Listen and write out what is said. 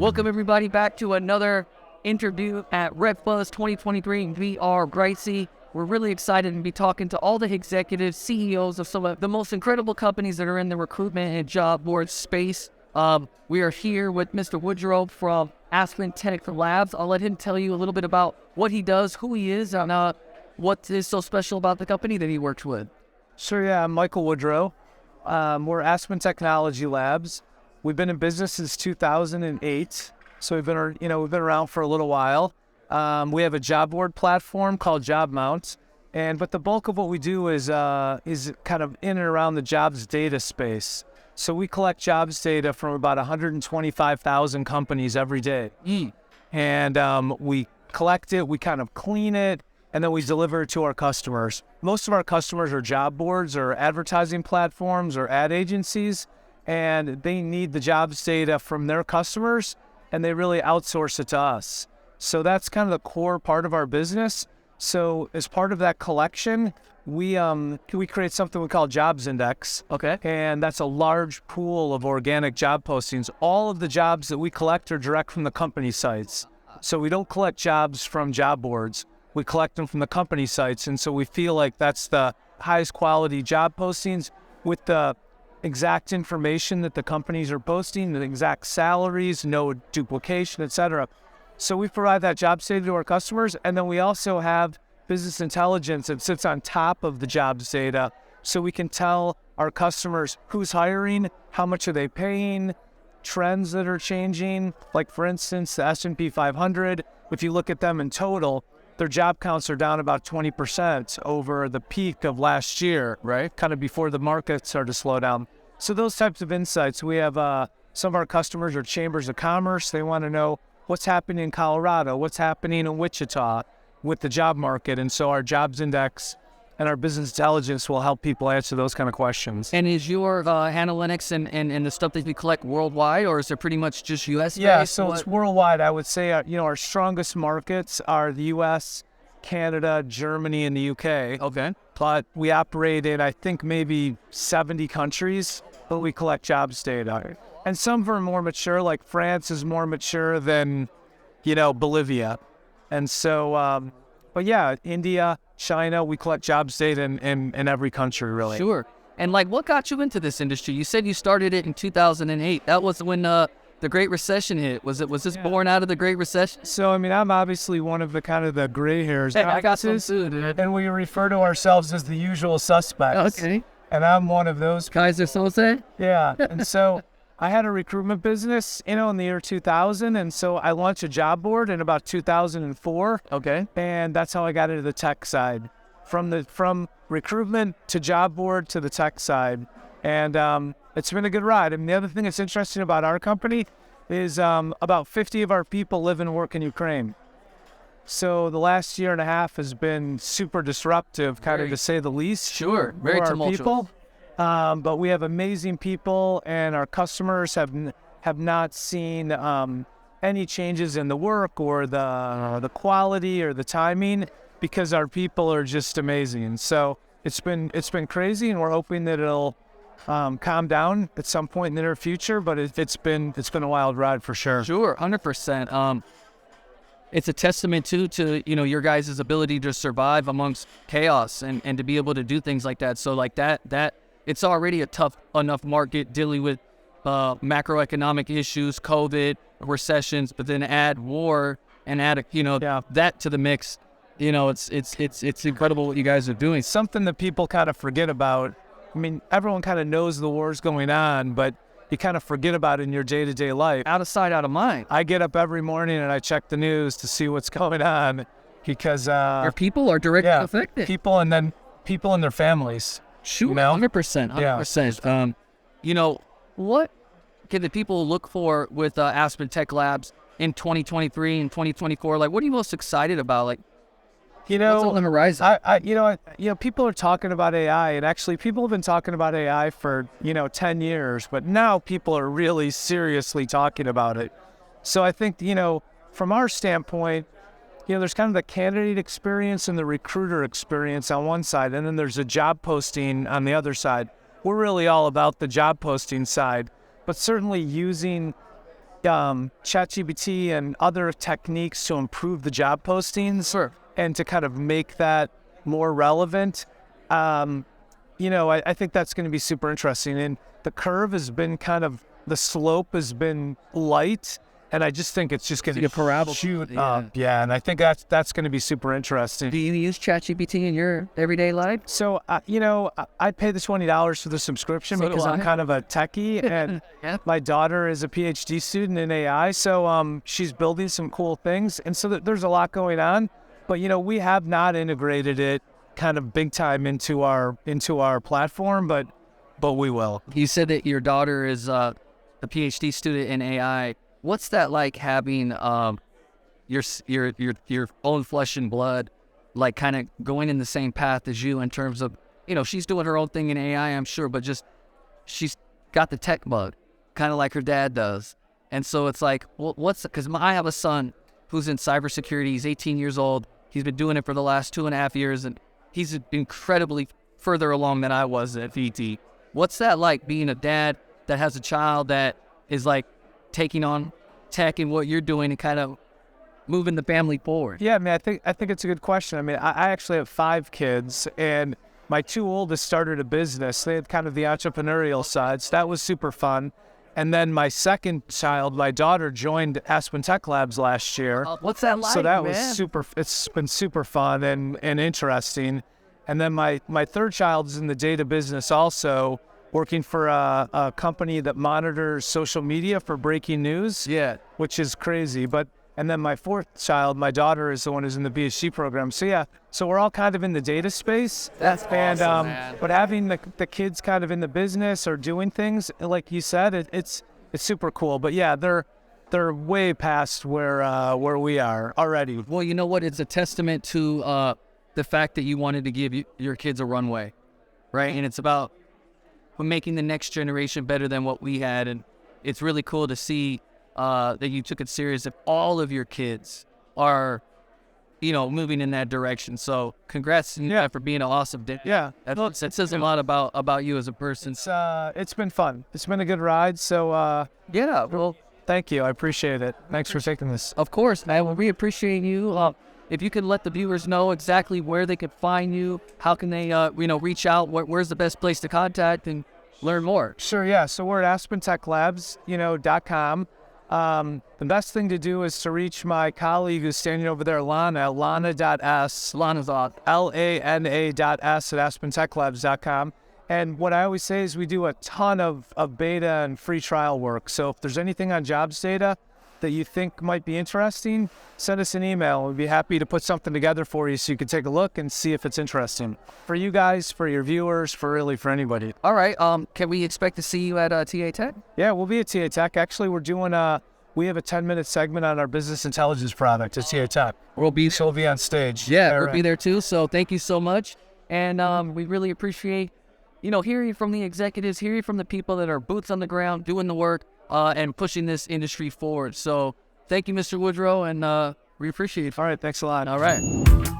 Welcome everybody back to another interview at RecBuzz 2023. We are RightSea. We're really excited to be talking to all the executives, CEOs of some of the most incredible companies that are in the recruitment and job board space. We are here with Mr. Woodrow from Aspen Tech Labs. I'll let him tell you a little bit about what he does, who he is, and what is so special about the company that he works with. Sure, yeah, I'm Michael Woodrow. We're Aspen Technology Labs. We've been in business since 2008, so we've been around for a little while. We have a job board platform called JobMount, but the bulk of what we do is kind of in and around the jobs data space. So we collect jobs data from about 125,000 companies every day, and we collect it, we kind of clean it, and then we deliver it to our customers. Most of our customers are job boards or advertising platforms or ad agencies, and they need the jobs data from their customers, and they really outsource it to us. So that's kind of the core part of our business. So as part of that collection, we create something we call Jobs Index. Okay. And that's a large pool of organic job postings. All of the jobs that we collect are direct from the company sites. So we don't collect jobs from job boards. We collect them from the company sites. And so we feel like that's the highest quality job postings with the exact information that the companies are posting, the exact salaries, no duplication, etc. So we provide that job data to our customers, and then we also have business intelligence that sits on top of the jobs data, so we can tell our customers who's hiring, how much are they paying, trends that are changing. Like for instance, the S&P 500, if you look at them in total, their job counts are down about 20% over the peak of last year, right? Kind of before the market started to slow down. So those types of insights, we have some of our customers are chambers of commerce. They want to know what's happening in Colorado, what's happening in Wichita with the job market. And so our jobs index and our business intelligence will help people answer those kind of questions. And is your analytics and the stuff that you collect worldwide, or is it pretty much just U.S. based? Yeah, so it's worldwide. I would say our strongest markets are the U.S., Canada, Germany, and the U.K. Okay. But we operate in, I think, maybe 70 countries, but we collect jobs data. And some are more mature, like France is more mature than, Bolivia. And so, but yeah, India, China, we collect jobs data in every country, really. Sure. And what got you into this industry? You said you started it in 2008. That was when the Great Recession hit. Was this born out of the Great Recession? So, I'm obviously one of the gray hairs. Hey, I got some too, dude. And we refer to ourselves as the usual suspects. Okay. And I'm one of those. Kaiser Soze? Yeah. And so I had a recruitment business, in the year 2000. And so I launched a job board in about 2004. Okay. And that's how I got into the tech side. From recruitment to job board to the tech side. And it's been a good ride. The other thing that's interesting about our company is about 50 of our people live and work in Ukraine. So the last year and a half has been super disruptive, to say the least. Sure, very tumultuous. People. But we have amazing people, and our customers have not seen any changes in the work or the quality or the timing, because our people are just amazing. So it's been crazy, and we're hoping that it'll calm down at some point in the near future. But it's been a wild ride for sure. Sure, 100%. It's a testament to your guys' ability to survive amongst chaos and to be able to do things like that. So that it's already a tough enough market dealing with macroeconomic issues, COVID, recessions, but then add war and add that to the mix. It's incredible what you guys are doing. Something that people kind of forget about. Everyone kind of knows the war's going on, but you kind of forget about it in your day-to-day life. Out of sight, out of mind. I get up every morning and I check the news to see what's going on, because your people are directly affected. People, and then people and their families. Sure, 100%. What can the people look for with Aspen Tech Labs in 2023 and 2024? What are you most excited about? What's on the horizon? People are talking about AI, and actually people have been talking about AI for, 10 years, but now people are really seriously talking about it. So I think, from our standpoint, there's kind of the candidate experience and the recruiter experience on one side, and then there's a job posting on the other side. We're really all about the job posting side, but certainly using ChatGPT and other techniques to improve the job postings and to kind of make that more relevant. I think that's going to be super interesting. And the curve has been the slope has been light. And I just think it's just going to shoot up. Yeah, and I think that's going to be super interesting. Do you use ChatGPT in your everyday life? So, I pay the $20 for the subscription because I'm kind of a techie, and my daughter is a PhD student in AI, so she's building some cool things, and so there's a lot going on. But we have not integrated it kind of big time into our platform, but we will. You said that your daughter is a PhD student in AI. What's that like having your own flesh and blood, like kind of going in the same path as you in terms of, she's doing her own thing in AI, I'm sure, but just she's got the tech bug, kind of like her dad does. And so it's like, well, because I have a son who's in cybersecurity. He's 18 years old. He's been doing it for the last 2.5 years, and he's incredibly further along than I was at VT. What's that like being a dad that has a child that is like taking on tech and what you're doing and kind of moving the family forward? Yeah, I think it's a good question. I mean, I actually have 5 kids, and my 2 oldest started a business. They had kind of the entrepreneurial side, so that was super fun. And then my second child, my daughter, joined Aspen Tech Labs last year. What's that like, so that man? was it's been super fun and interesting. And then my third child is in the data business also, working for a company that monitors social media for breaking news. Yeah. Which is crazy. And then my fourth child, my daughter, is the one who's in the PhD program. So yeah, so we're all kind of in the data space. That's awesome, man. But having the kids kind of in the business or doing things, like you said, it's super cool. But yeah, they're way past where we are already. Well, you know what? It's a testament to the fact that you wanted to give your kids a runway, right? And it's about making the next generation better than what we had. And it's really cool to see that you took it serious. If all of your kids are, moving in that direction. So congrats for being an awesome dad. Yeah. That says a lot about you as a person. It's been fun. It's been a good ride. So yeah, well, thank you. I appreciate it. Thanks for taking this. Of course, man. Well, we appreciate you. If you could let the viewers know exactly where they could find you, how can they, reach out? Where's the best place to contact and learn more? Sure, yeah. So we're at AspenTechLabs, .com. The best thing to do is to reach my colleague who's standing over there, Lana.s. Lana's off. Lana.s at AspenTechLabs.com. And what I always say is we do a ton of beta and free trial work. So if there's anything on jobs data that you think might be interesting, send us an email. We'd be happy to put something together for you so you can take a look and see if it's interesting for you guys, for your viewers, for anybody. All right. Can we expect to see you at TA Tech? Yeah, we'll be at TA Tech. Actually, we're doing we have a 10-minute segment on our business intelligence product at TA Tech. We'll be on stage. Yeah, we'll be there too. So thank you so much. And we really appreciate, hearing from the executives, hearing from the people that are boots on the ground, doing the work, and pushing this industry forward. So thank you, Mr. Woodrow, and we appreciate it. All right, thanks a lot. All right.